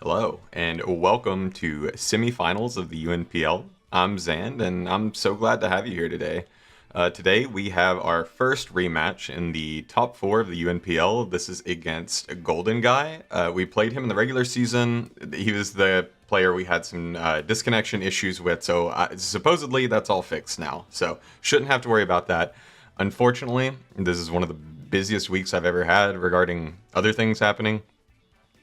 Hello, and welcome to Semifinals of the UNPL. I'm Zand, and I'm so glad to have you here today. Today we have our first rematch in the top four of the UNPL. This is against a Golden Guy. We played him in the regular season. He was the player we had some disconnection issues with, so supposedly that's all fixed now. So shouldn't have to worry about that. Unfortunately, this is one of the busiest weeks I've ever had regarding other things happening.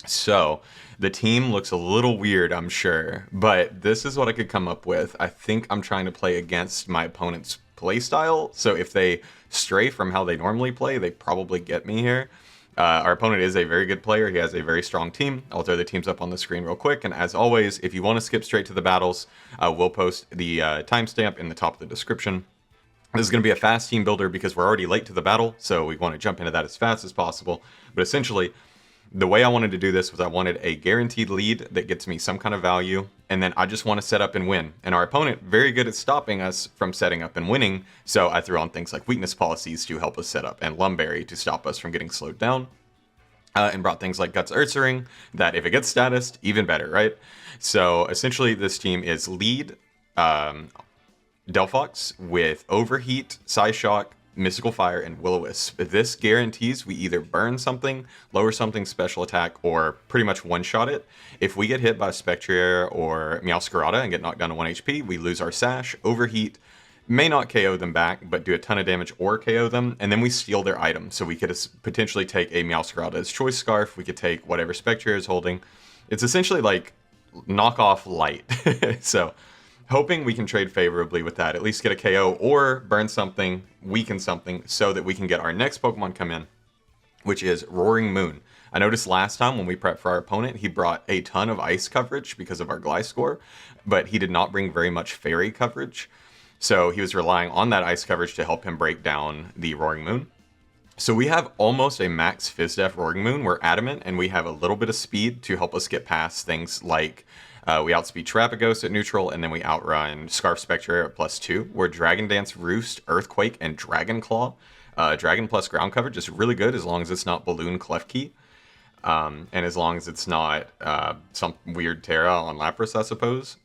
So the team looks a little weird, I'm sure, but this is what I could come up with. I think I'm trying to play against my opponent's playstyle. So if they stray from how they normally play, they probably get me here. Our opponent is a very good player. He has a very strong team. I'll throw the teams up on the screen real quick. And as always, if you want to skip straight to the battles, we'll post the timestamp in the top of the description. This is going to be a fast team builder because we're already late to the battle, so we want to jump into that as fast as possible. But essentially, the way I wanted to do this was I wanted a guaranteed lead that gets me some kind of value, and then I just want to set up and win. And our opponent, very good at stopping us from setting up and winning, so I threw on things like weakness policies to help us set up, and Lum Berry to stop us from getting slowed down, and brought things like Guts Ursaring, that if it gets statused, even better, right? So essentially this team is lead Delphox with Overheat, Psyshock, Mystical Fire, and Will-O-Wisp. This guarantees we either burn something, lower something's special attack, or pretty much one-shot it. If we get hit by Spectrier or Meowscarada and get knocked down to 1 HP, we lose our Sash, Overheat, may not KO them back, but do a ton of damage or KO them, and then we steal their item. So we could potentially take a Meowscarada's Choice Scarf, we could take whatever Spectrier is holding. It's essentially like knockoff light. So hoping we can trade favorably with that, at least get a KO or burn something, weaken something, so that we can get our next Pokemon come in, which is Roaring Moon. I noticed last time when we prepped for our opponent, he brought a ton of ice coverage because of our Gliscor, but he did not bring very much fairy coverage. So he was relying on that ice coverage to help him break down the Roaring Moon. So we have almost a max Fizdef Roaring Moon. We're adamant, and we have a little bit of speed to help us get past things like we outspeed Terrapagos at neutral, and then we outrun Scarf Spectre at +2. We're Dragon Dance, Roost, Earthquake, and Dragon Claw. Dragon plus ground coverage is really good as long as it's not Balloon Klefki. And as long as it's not some weird Tera on Lapras, I suppose.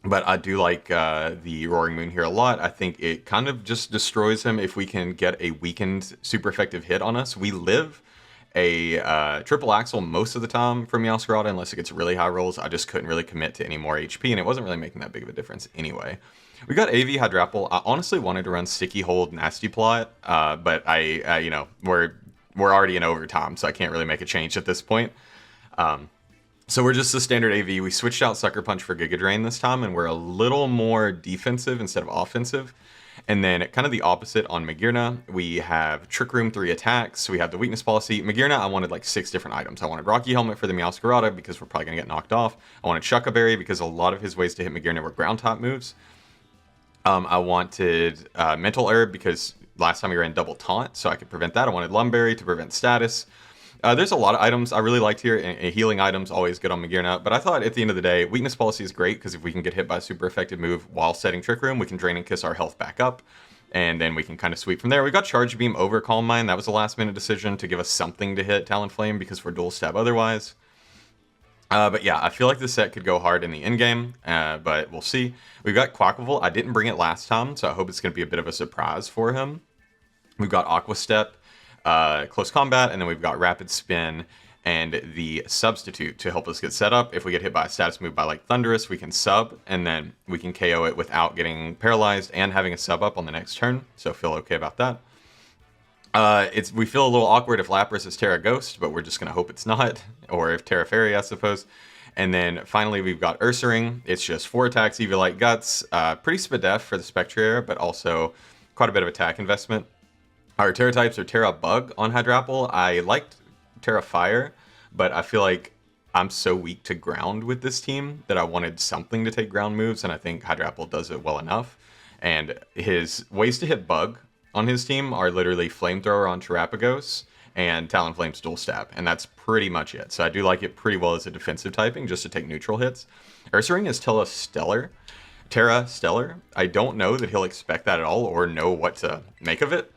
But I do like the Roaring Moon here a lot. I think it kind of just destroys him if we can get a weakened super effective hit on us. We live a triple axle most of the time from Meowscarada unless it gets really high rolls. I just couldn't really commit to any more HP, and it wasn't really making that big of a difference anyway. We got AV Hydrapple. I honestly wanted to run Sticky Hold Nasty Plot, but we're already in overtime, so I can't really make a change at this point. So we're just the standard AV. We switched out Sucker Punch for Giga Drain this time, and we're a little more defensive instead of offensive. And then kind of the opposite on Magearna, we have Trick Room 3 attacks, we have the weakness policy. Magearna, I wanted like 6 different items. I wanted Rocky Helmet for the Meowscarada because we're probably going to get knocked off. I wanted Shuckaberry because a lot of his ways to hit Magearna were ground type moves. I wanted Mental Herb because last time we ran double taunt, so I could prevent that. I wanted Lum Berry to prevent status. There's a lot of items I really liked here, and healing items always good on Magearna, but I thought at the end of the day, weakness policy is great because if we can get hit by a super effective move while setting Trick Room, we can Drain and Kiss our health back up, and then we can kind of sweep from there. We got Charge Beam over Calm Mind. That was a last minute decision to give us something to hit Talonflame because we're dual stab otherwise. But yeah, I feel like this set could go hard in the end game, but we'll see. We've got Quaquaval. I didn't bring it last time, so I hope it's going to be a bit of a surprise for him. We've got Aqua Step, Close Combat, and then we've got Rapid Spin and the Substitute to help us get set up. If we get hit by a status move by like Thundurus, we can sub, and then we can KO it without getting paralyzed and having a sub up on the next turn, so feel okay about that. We feel a little awkward if Lapras is Tera Ghost, but we're just going to hope it's not, or if Tera Fairy, I suppose. And then finally we've got Ursaring. It's just 4 attacks, Eviolite Guts, pretty spadef for the Spectrier, but also quite a bit of attack investment. Our Tera types are Tera Bug on Hydrapple. I liked Tera Fire, but I feel like I'm so weak to ground with this team that I wanted something to take ground moves, and I think Hydrapple does it well enough. And his ways to hit Bug on his team are literally Flamethrower on Terrapagos and Talonflame's Dual Stab, and that's pretty much it. So I do like it pretty well as a defensive typing, just to take neutral hits. Ursaring is Tera Stellar. I don't know that he'll expect that at all or know what to make of it.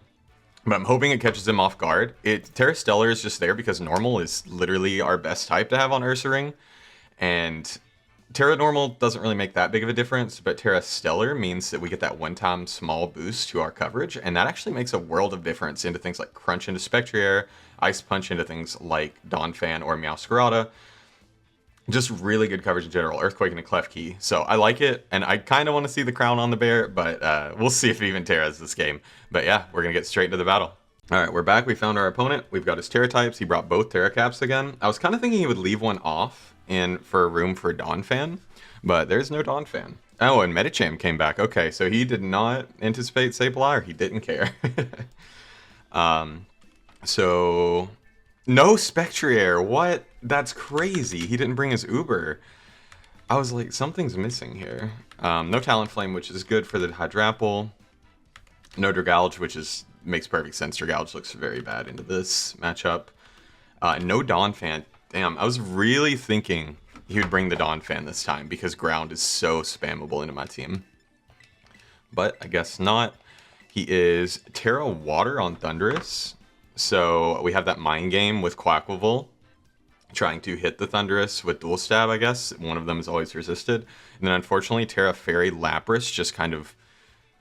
But I'm hoping it catches him off guard. Tera Stellar is just there because normal is literally our best type to have on Ursaring. And Tera Normal doesn't really make that big of a difference, but Tera Stellar means that we get that one-time small boost to our coverage, and that actually makes a world of difference into things like Crunch into Spectrier, Ice Punch into things like Donphan or Meowscarada. Just really good coverage in general, Earthquake into Clef Key. So I like it, and I kind of want to see the crown on the bear, but we'll see if it even Teras this game. But yeah, we're going to get straight into the battle. All right, we're back. We found our opponent. We've got his Tera types. He brought both Tera Caps again. I was kind of thinking he would leave one off for room for Donphan, but there's no Donphan. Oh, and Medicham came back. Okay, so he did not anticipate Sableye, or he didn't care. So no Spectrier. What? That's crazy. He didn't bring his Uber. I was like, something's missing here. No Talonflame, which is good for the Hydrapple. No Dragalge, which makes perfect sense. Dragalge looks very bad into this matchup. No Donphan. Damn, I was really thinking he would bring the Donphan this time because ground is so spammable into my team. But I guess not. He is Tera Water on Thundurus. So we have that mind game with Quaquaval trying to hit the Thundurus with Dual Stab, I guess. One of them is always resisted. And then unfortunately, Tera Fairy Lapras just kind of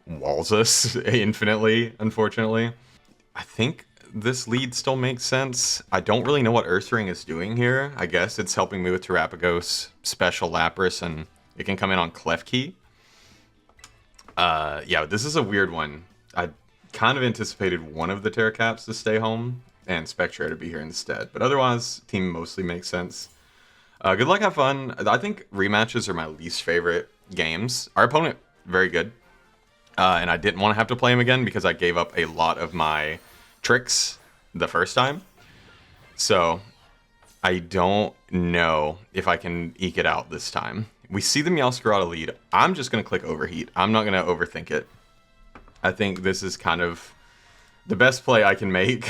walls us infinitely, unfortunately. I think this lead still makes sense. I don't really know what Ursaring is doing here. I guess it's helping me with Terapagos, Special Lapras, and it can come in on Clef Key. Yeah, this is a weird one. I kind of anticipated one of the Tera Caps to stay home and Spectrier to be here instead. But otherwise, team mostly makes sense. Good luck, have fun. I think rematches are my least favorite games. Our opponent, very good. And I didn't want to have to play him again because I gave up a lot of my tricks the first time. So I don't know if I can eke it out this time. We see the Meowscarada lead. I'm just going to click Overheat. I'm not going to overthink it. I think this is kind of the best play I can make.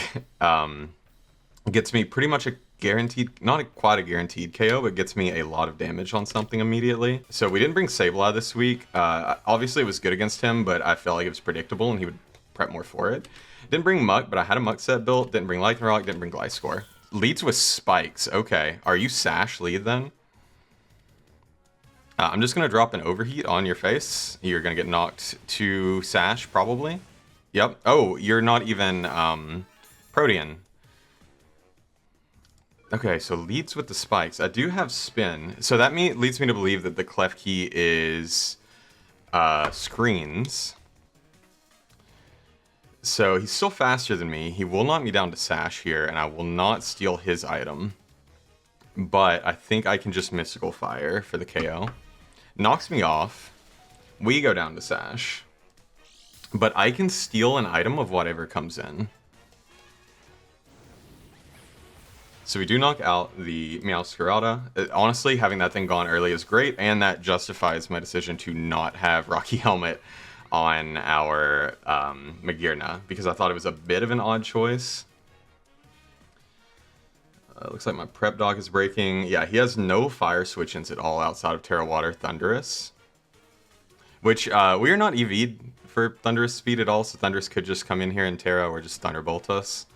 Gets me pretty much a guaranteed, not quite a guaranteed KO, but gets me a lot of damage on something immediately. So we didn't bring Sableye this week. Obviously it was good against him, but I felt like it was predictable and he would prep more for it. Didn't bring Muck, but I had a Muck set built. Didn't bring Lightning Rock, didn't bring Gliscor. Leads with Spikes. Okay, are you Sash lead then? I'm just going to drop an Overheat on your face. You're going to get knocked to Sash, probably. Yep. Oh, you're not even Protean. Okay, so leads with the Spikes. I do have Spin. So that leads me to believe that the Clef Key is Screens. So he's still faster than me. He will knock me down to Sash here, and I will not steal his item. But I think I can just Mystical Fire for the KO. Knocks me off. We go down to Sash. But I can steal an item of whatever comes in. So we do knock out the Meowscarada. Honestly, having that thing gone early is great, and that justifies my decision to not have Rocky Helmet on our Magearna, because I thought it was a bit of an odd choice. Looks like my Prep Dog is breaking. Yeah, he has no fire switch-ins at all outside of Tera Water Thundurus, which we are not EV'd for Thundurus speed at all, so Thundurus could just come in here and Tera or just Thunderbolt us.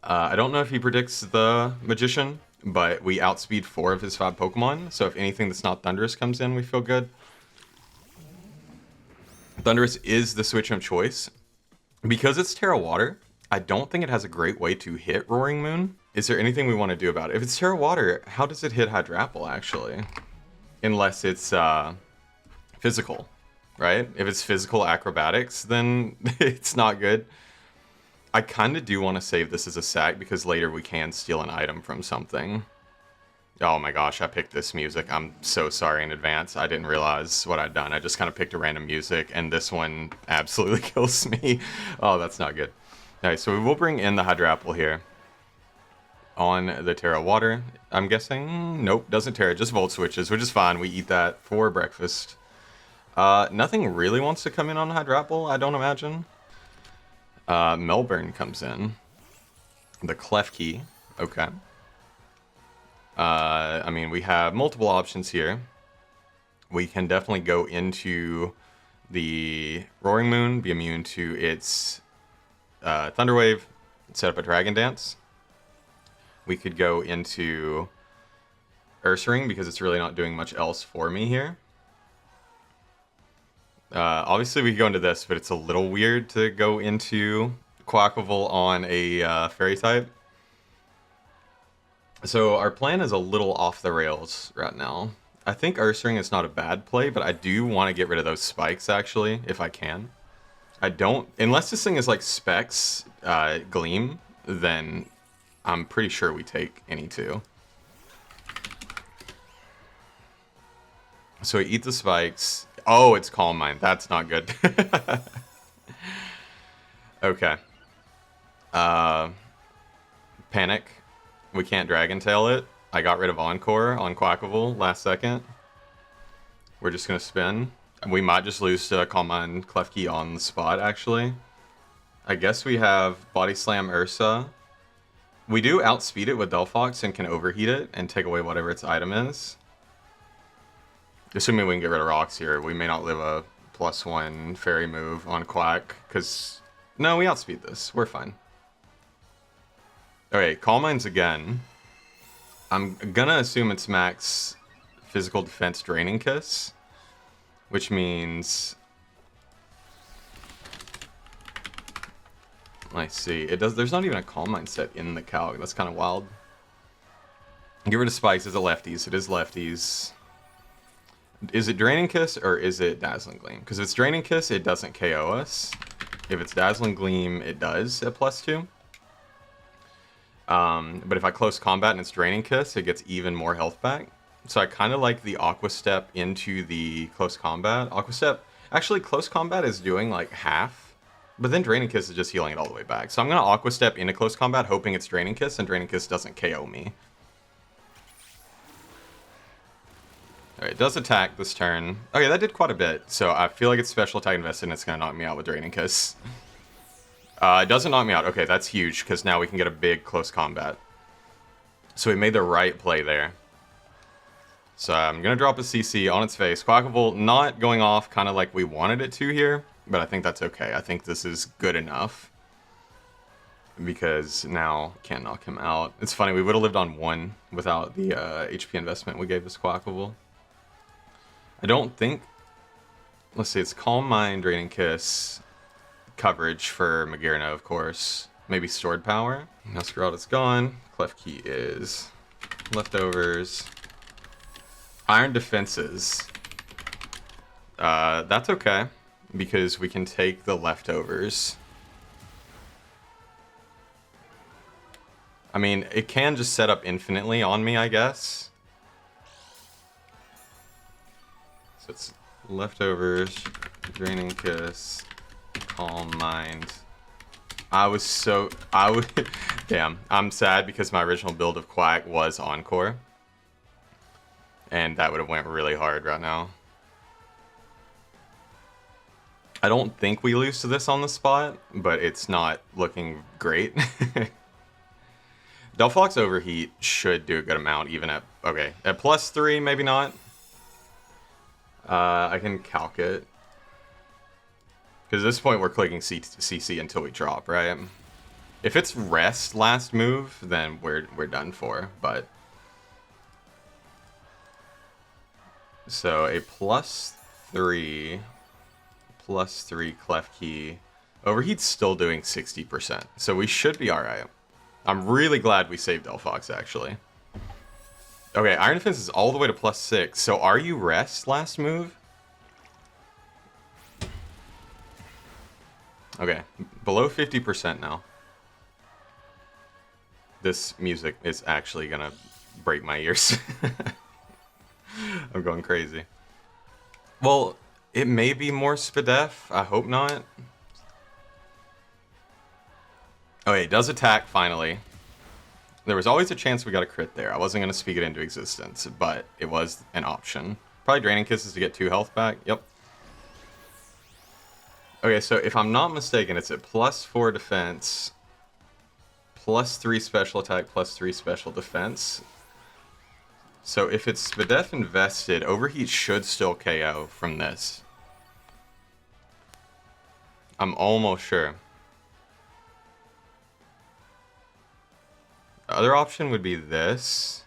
I don't know if he predicts the Magician, but we outspeed 4 of his 5 Pokemon, so if anything that's not Thundurus comes in, we feel good. Thundurus is the switch of choice. Because it's Tera Water, I don't think it has a great way to hit Roaring Moon. Is there anything we want to do about it? If it's Tera Water, how does it hit Hydrapple, actually? Unless it's physical, right? If it's physical acrobatics, then it's not good. I kind of do want to save this as a sack because later we can steal an item from something. Oh my gosh, I picked this music. I'm so sorry in advance. I didn't realize what I'd done. I just kind of picked a random music, and this one absolutely kills me. Oh, that's not good. All right, so we will bring in the Hydrapple here on the Tera Water. I'm guessing, nope, doesn't Tera, just Volt Switches, which is fine. We eat that for breakfast. Nothing really wants to come in on Hydrapple, I don't imagine. Melbourne comes in. The Clef Key, okay. I mean, we have multiple options here. We can definitely go into the Roaring Moon, be immune to its Thunder Wave, set up a Dragon Dance. We could go into Ursaring because it's really not doing much else for me here. Obviously we could go into this, but it's a little weird to go into Quaquaval on a fairy type. So our plan is a little off the rails right now. I think Ursaring is not a bad play, but I do want to get rid of those spikes actually, if I can. I don't, unless this thing is like Specs Gleam, then I'm pretty sure we take any two. So we eat the spikes. Oh, it's Calm Mind. That's not good. Okay. Panic. We can't Dragon Tail it. I got rid of Encore on Quaquaval last second. We're just going to spin. We might just lose to Calm Mind Klefki on the spot, actually. I guess we have Body Slam Ursa. We do outspeed it with Delphox and can overheat it and take away whatever its item is. Assuming we can get rid of rocks here, we may not live a +1 fairy move on Quack, because... No, we outspeed this. We're fine. Okay, Calm Minds again. I'm gonna assume it's max physical defense Draining Kiss, which means... I see. It does. There's not even a Calm Mind set in the calc. That's kind of wild. Get rid of spikes. Is it lefties? It is lefties. Is it Draining Kiss or is it Dazzling Gleam? Because if it's Draining Kiss, it doesn't KO us. If it's Dazzling Gleam, it does at +2. But if I close combat and it's Draining Kiss, it gets even more health back. So I kind of like the Aqua Step into the close combat. Aqua Step, actually close combat is doing like half, but then Draining Kiss is just healing it all the way back. So I'm going to Aqua Step into close combat, hoping it's Draining Kiss, and Draining Kiss doesn't KO me. Okay, it does attack this turn. Okay, that did quite a bit. So I feel like it's special attack invested and it's going to knock me out with Draining Kiss. It doesn't knock me out. Okay, that's huge because now we can get a big close combat. So we made the right play there. So I'm going to drop a CC on its face. Quaquaval not going off kind of like we wanted it to here, but I think that's okay. I think this is good enough. Because now can't knock him out. It's funny, we would have lived on 1 without the HP investment we gave this Quaquaval. I don't think... Let's see, it's Calm Mind, Draining Kiss, coverage for Magearna, of course. Maybe Stored Power. Meowscarada's gone. Klefki is leftovers. Iron Defenses. That's okay, because we can take the leftovers. I mean, it can just set up infinitely on me, I guess. So it's leftovers, Draining Kiss, Calm Mind. Damn, I'm sad because my original build of Quack was Encore. And that would have went really hard right now. I don't think we lose to this on the spot, but it's not looking great. Delphox Overheat should do a good amount, even at... Okay, at +3, maybe not. I can calc it. Because at this point, we're clicking CC until we drop, right? If it's rest last move, then we're done for, but... So, a +3 Klefki. Overheat's still doing 60%, so we should be alright. I'm really glad we saved Delphox, actually. Okay, Iron Defense is all the way to +6. So are you rest last move? Okay, below 50% now. This music is actually gonna break my ears. I'm going crazy. Well, it may be more Spadef. I hope not. Okay, it does attack finally. There was always a chance we got a crit there. I wasn't going to speak it into existence, but it was an option. Probably Draining Kisses to get 2 health back. Yep. Okay, so if I'm not mistaken, it's at +4 defense, +3 special attack, +3 special defense. So if it's Spadef invested, Overheat should still KO from this. I'm almost sure. The other option would be this.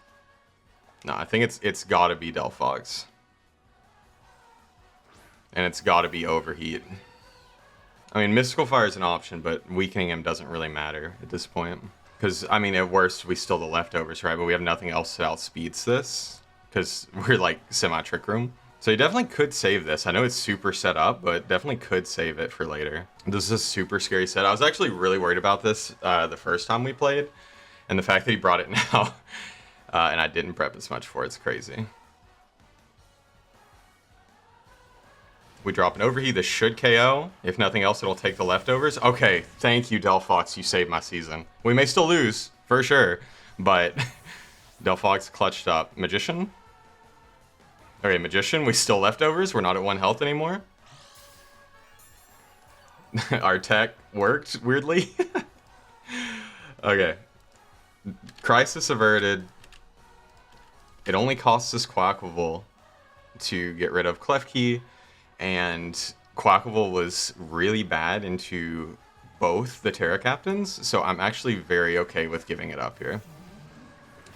No, I think it's gotta be Delphox. And it's gotta be Overheat. I mean, Mystical Fire is an option, but weakening him doesn't really matter at this point. Because, I mean, at worst, we still the leftovers, right? But we have nothing else that outspeeds this. Because we're, like, semi-Trick Room. So you definitely could save this. I know it's super set up, but definitely could save it for later. This is a super scary set. I was actually really worried about this the first time we played. And the fact that he brought it now, and I didn't prep as much for it's crazy. We drop an Overheat. This should KO. If nothing else, it'll take the leftovers. Okay, thank you, Delphox. You saved my season. We may still lose, for sure, but Delphox clutched up. Magician? Okay, Magician. We still leftovers. We're not at 1 health anymore. Our tech worked, weirdly. Okay. Crisis averted. It only costs us Quaquaval to get rid of Klefki. And Quaquaval was really bad into both the Tera captains, so I'm actually very okay with giving it up here.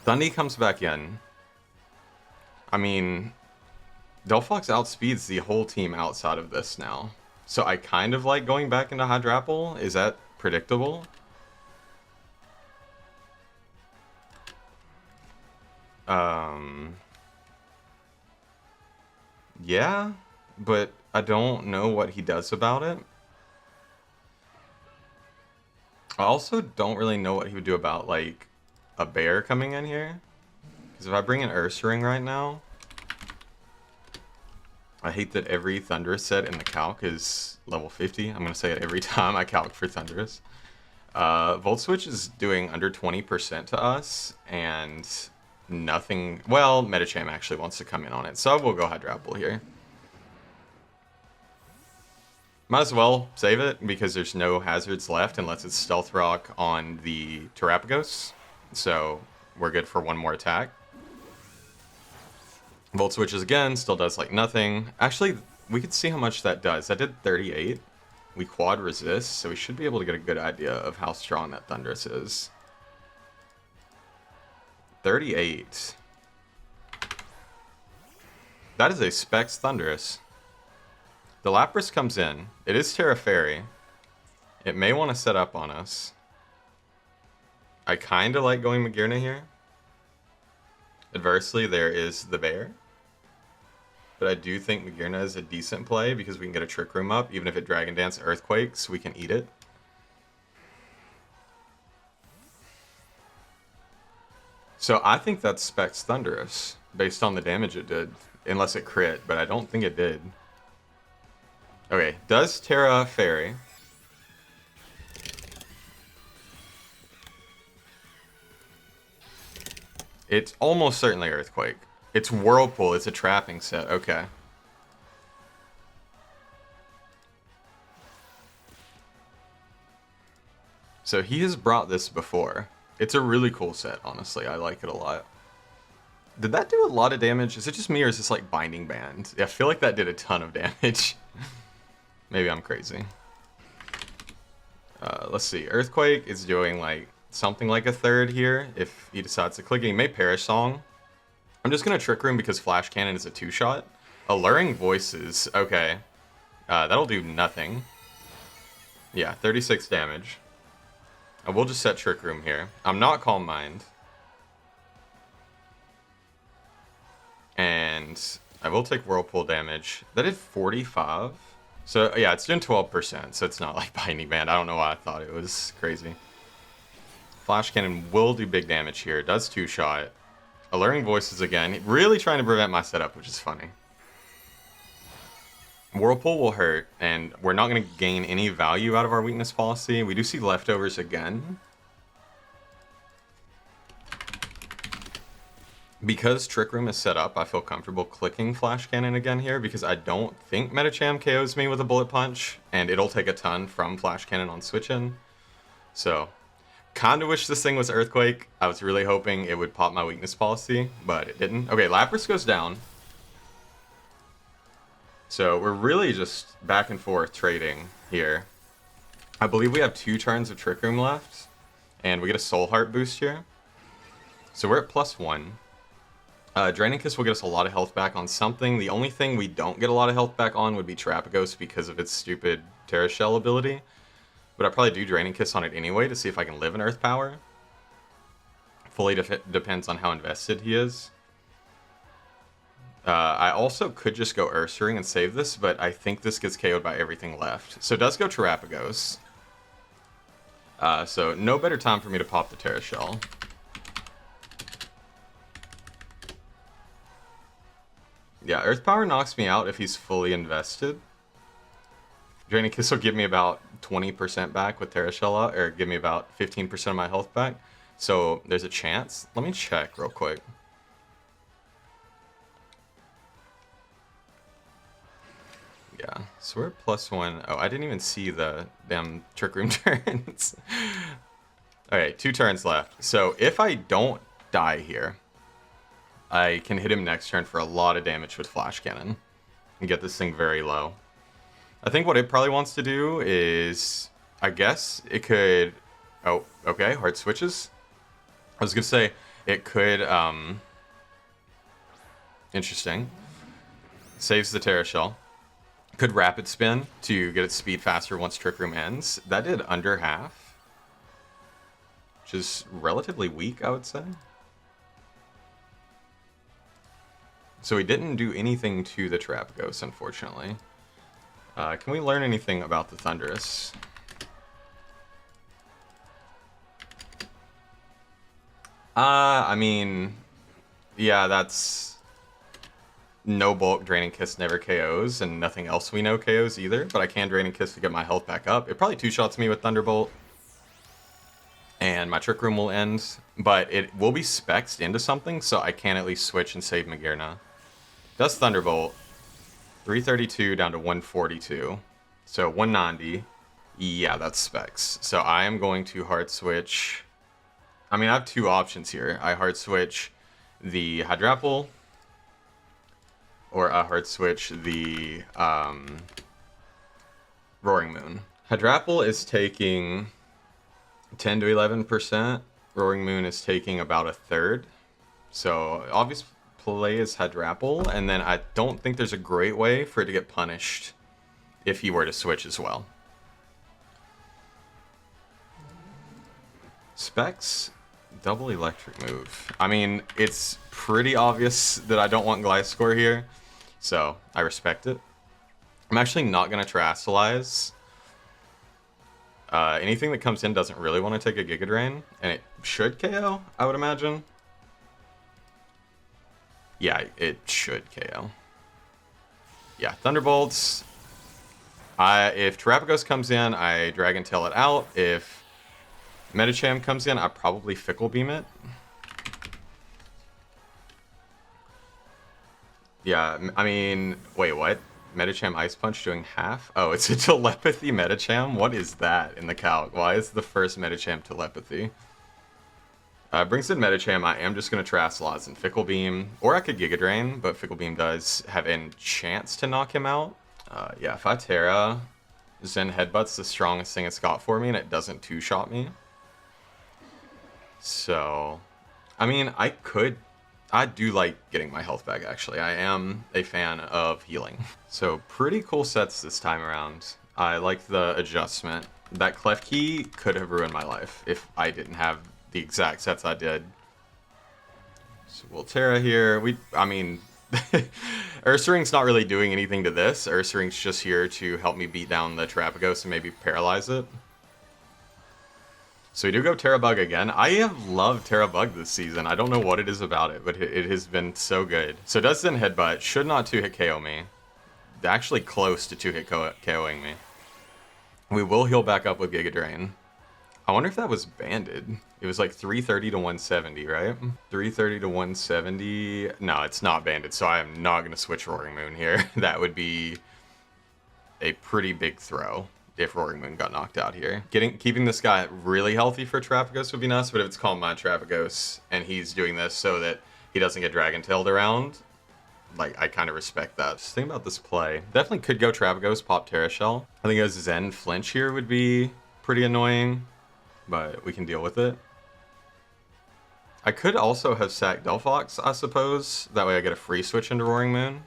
Thundy comes back in. I mean, Delphox outspeeds the whole team outside of this now. So I kind of like going back into Hydrapple. Is that predictable? Yeah. But I don't know what he does about it. I also don't really know what he would do about, like, a bear coming in here. Because if I bring in Ursaring right now... I hate that every Thundurus set in the calc is level 50. I'm going to say it every time I calc for Thundurus. Volt Switch is doing under 20% to us, and nothing... Well, Medicham actually wants to come in on it, so we'll go Hydrapple here. Might as well save it, because there's no hazards left unless it's Stealth Rock on the Terapagos. So we're good for 1 more attack. Volt Switches again, still does like nothing. Actually, we could see how much that does. That did 38. We quad resist, so we should be able to get a good idea of how strong that Thundurus is. 38. That is a Specs Thundurus. The Lapras comes in. It is Tera Fairy. It may want to set up on us. I kind of like going Magearna here. Adversely, there is the bear. But I do think Magearna is a decent play because we can get a Trick Room up. Even if it Dragon Dance Earthquakes, we can eat it. So I think that's Specs Thundurus based on the damage it did. Unless it crit, but I don't think it did. Okay, does Tera Fairy. It's almost certainly Earthquake. It's Whirlpool, it's a trapping set, okay. So he has brought this before. It's a really cool set, honestly. I like it a lot. Did that do a lot of damage? Is it just me or is this like Binding Band? I feel like that did a ton of damage. Maybe I'm crazy. Let's see. Earthquake is doing like something like a third here if he decides to click it. He may Perish Song. I'm just going to Trick Room because Flash Cannon is a 2-shot. Alluring Voices. Okay. That'll do nothing. Yeah, 36 damage. I will just set Trick Room here. I'm not Calm Mind. And I will take Whirlpool damage. That did 45. So, yeah, it's doing 12%, so it's not like Binding Band. I don't know why I thought it was crazy. Flash Cannon will do big damage here. It does 2-shot. Alluring Voices again. Really trying to prevent my setup, which is funny. Whirlpool will hurt, and we're not going to gain any value out of our weakness policy. We do see leftovers again. Because Trick Room is set up, I feel comfortable clicking Flash Cannon again here because I don't think Medicham KOs me with a Bullet Punch, and it'll take a ton from Flash Cannon on switch in. So, kinda wish this thing was Earthquake. I was really hoping it would pop my weakness policy, but it didn't. Okay, Lapras goes down. So we're really just back and forth trading here. I believe we have 2 turns of Trick Room left, and we get a Soul Heart boost here. So we're at +1. Draining Kiss will get us a lot of health back on something. The only thing we don't get a lot of health back on would be Trapagos because of its stupid Tera Shell ability. But I probably do Draining Kiss on it anyway to see if I can live in Earth Power. Fully depends on how invested he is. I also could just go Ursaring and save this, but I think this gets KO'd by everything left. So it does go Terapagos. So no better time for me to pop the Tera Shell. Yeah, Earth Power knocks me out if he's fully invested. Draining Kiss will give me about 20% back with Tera Shell out, or give me about 15% of my health back. So there's a chance. Let me check real quick. Yeah, so we're +1. Oh, I didn't even see the damn Trick Room turns. Okay, 2 turns left. So if I don't die here, I can hit him next turn for a lot of damage with Flash Cannon and get this thing very low. I think what it probably wants to do is, I guess it could, oh, okay, hard switches. I was gonna say it could, interesting. Saves the Tera Shell. Could Rapid Spin to get its speed faster once Trick Room ends. That did under half, which is relatively weak, I would say. So he didn't do anything to the Terapagos, unfortunately. Can we learn anything about the Thundurus? I mean, yeah, that's no bulk. Draining Kiss never KOs, and nothing else we know KOs either, but I can Draining Kiss to get my health back up. It probably 2-shots me with Thunderbolt, and my Trick Room will end, but it will be spexed into something, so I can at least switch and save Magearna. Does Thunderbolt. 332 down to 142. So 190. Yeah, that's specs. So I am going to hard switch. I mean, I have 2 options here. I hard switch the Hydrapple, or I hard switch the Roaring Moon. Hydrapple is taking 10 to 11%. Roaring Moon is taking about 1/3. So obviously play is Hydrapple, and then I don't think there's a great way for it to get punished if he were to switch as well. Specs, double electric move. I mean, it's pretty obvious that I don't want Gliscor here, so I respect it. I'm actually not going to Terrasilize. Anything that comes in doesn't really want to take a Giga Drain, and it should KO, I would imagine. Yeah, it should KO. Yeah, Thunderbolts. If Terapagos comes in, I Dragon Tail it out. If Medicham comes in, I probably Fickle Beam it. Yeah, I mean, wait, what? Medicham Ice Punch doing half? Oh, it's a Telepathy Medicham? What is that in the calc? Why is the first Medicham Telepathy? Brings in Medicham, I am just going to Terrasilize and Fickle Beam, or I could Giga Drain, but Fickle Beam does have a chance to knock him out. Yeah, if I Tera, Zen Headbutt's the strongest thing it's got for me, and it doesn't 2-shot me. So, I mean, I do like getting my health back, actually. I am a fan of healing. So, pretty cool sets this time around. I like the adjustment. That Clef Key could have ruined my life if I didn't have the exact sets I did. So we'll Tera here. I mean, Ursaring's not really doing anything to this. Ursaring's just here to help me beat down the Terapagos and maybe paralyze it. So we do go Terabug again. I have loved Terabug this season. I don't know what it is about it, but it has been so good. So does Zen Headbutt. Should not 2-hit KO me. Actually close to 2-hit KOing me. We will heal back up with Giga Drain. I wonder if that was banded. It was like 330 to 170, right? 330 to 170. No, it's not banded, so I am not going to switch Roaring Moon here. That would be a pretty big throw if Roaring Moon got knocked out here. Keeping this guy really healthy for Terapagos would be nice, but if it's called my Terapagos and he's doing this so that he doesn't get Dragon Tailed around, like, I kind of respect that. Just think about this play. Definitely could go Terapagos, pop Tera Shell. I think a Zen Flinch here would be pretty annoying, but we can deal with it. I could also have sacked Delphox, I suppose. That way I get a free switch into Roaring Moon.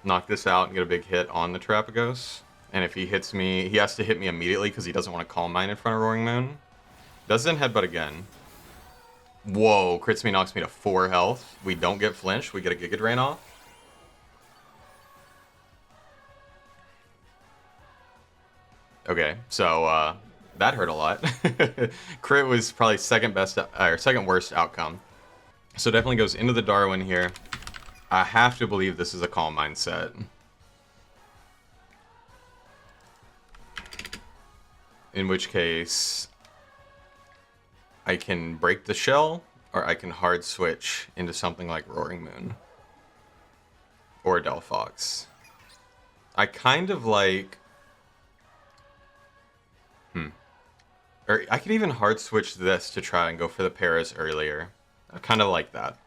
Knock this out and get a big hit on the Terrapagos. And if he hits me, he has to hit me immediately because he doesn't want to Calm Mind in front of Roaring Moon. Doesn't headbutt again. Whoa, crits me, knocks me to 4 health. We don't get flinched, we get a Giga Drain off. Okay, so that hurt a lot. Crit was probably second worst outcome. So definitely goes into the Darwin here. I have to believe this is a Calm Mind set. In which case, I can break the shell, or I can hard switch into something like Roaring Moon. Or Delphox. I kind of like... Or I could even hard switch this to try and go for the paras earlier. I kind of like that.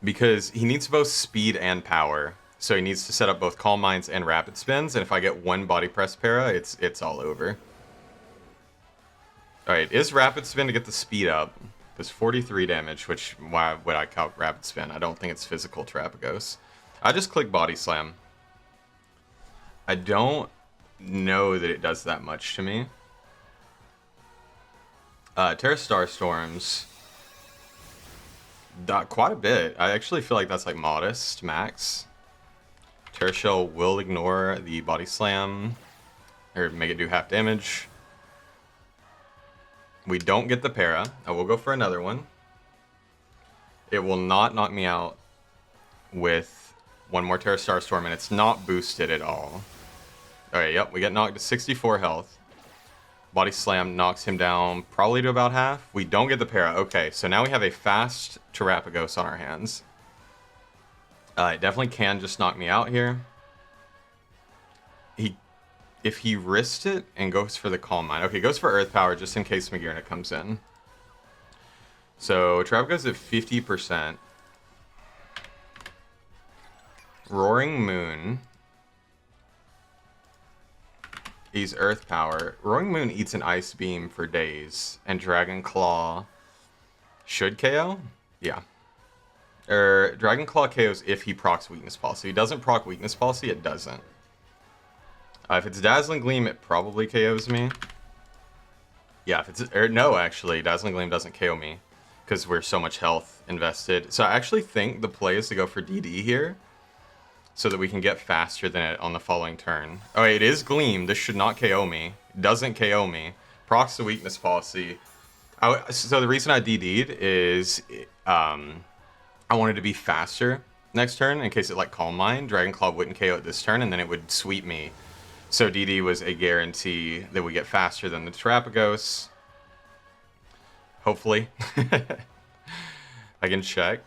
Because he needs both speed and power. So he needs to set up both Calm Minds and Rapid Spins. And if I get one Body Press para, it's all over. Alright, is Rapid Spin to get the speed up. Does 43 damage, which, why would I count Rapid Spin? I don't think it's physical Terrapagos. I just click Body Slam. I don't know that it does that much to me. Tera Starstorms. Quite a bit. I actually feel like that's like modest max. Tera Shell will ignore the Body Slam. Or make it do half damage. We don't get the para. I will go for another one. It will not knock me out with one more Tera Starstorm, and it's not boosted at all. Alright, yep, we get knocked to 64 health. Body Slam knocks him down probably to about half. We don't get the para. Okay, so now we have a fast Terrapagos on our hands. It definitely can just knock me out here. If he risked it and goes for the Calm Mind. Okay, goes for Earth Power just in case Magearna comes in. So Terrapagos at 50%. Roaring Moon. He's Earth Power. Roaring Moon eats an Ice Beam for days. And Dragon Claw should KO? Yeah. Dragon Claw KOs if he procs Weakness Policy. If he doesn't proc Weakness Policy, it doesn't. If it's Dazzling Gleam, it probably KOs me. Yeah, if it's... no, actually, Dazzling Gleam doesn't KO me. Because we're so much health invested. So I actually think the play is to go for DD here. So that we can get faster than it on the following turn. Oh, it is Gleam. This should not KO me. It doesn't KO me. Procs the Weakness Policy. So the reason I DD'd is I wanted to be faster next turn in case it like Calm Mind. Dragon Claw wouldn't KO it this turn and then it would sweep me. So DD was a guarantee that we get faster than the Terrapagos. Hopefully. I can check.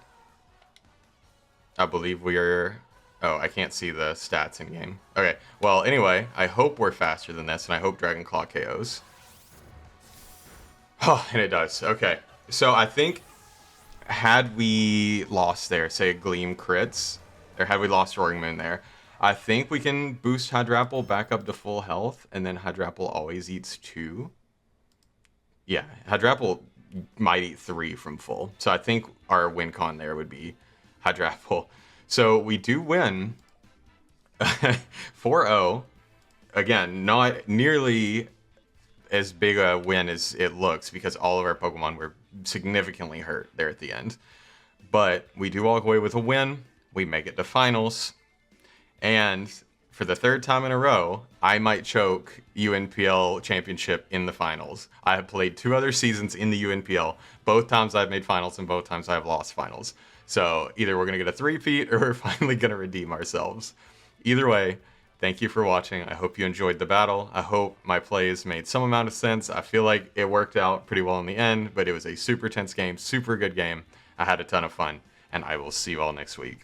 I believe we are... Oh, I can't see the stats in game. Okay, well, anyway, I hope we're faster than this, and I hope Dragon Claw KOs. Oh, and it does. Okay, so I think had we lost there, say Gleam crits, or had we lost Roaring Moon there, I think we can boost Hydrapple back up to full health, and then Hydrapple always eats 2. Yeah, Hydrapple might eat 3 from full. So I think our win con there would be Hydrapple. So we do win 4-0. Again, not nearly as big a win as it looks because all of our Pokemon were significantly hurt there at the end. But we do walk away with a win. We make it to finals. And for the 3rd time in a row, I might choke UNPL championship in the finals. I have played 2 other seasons in the UNPL. Both times I've made finals and both times I've lost finals. So either we're going to get a 3-peat or we're finally going to redeem ourselves. Either way, thank you for watching. I hope you enjoyed the battle. I hope my plays made some amount of sense. I feel like it worked out pretty well in the end, but it was a super tense game, super good game. I had a ton of fun, and I will see you all next week.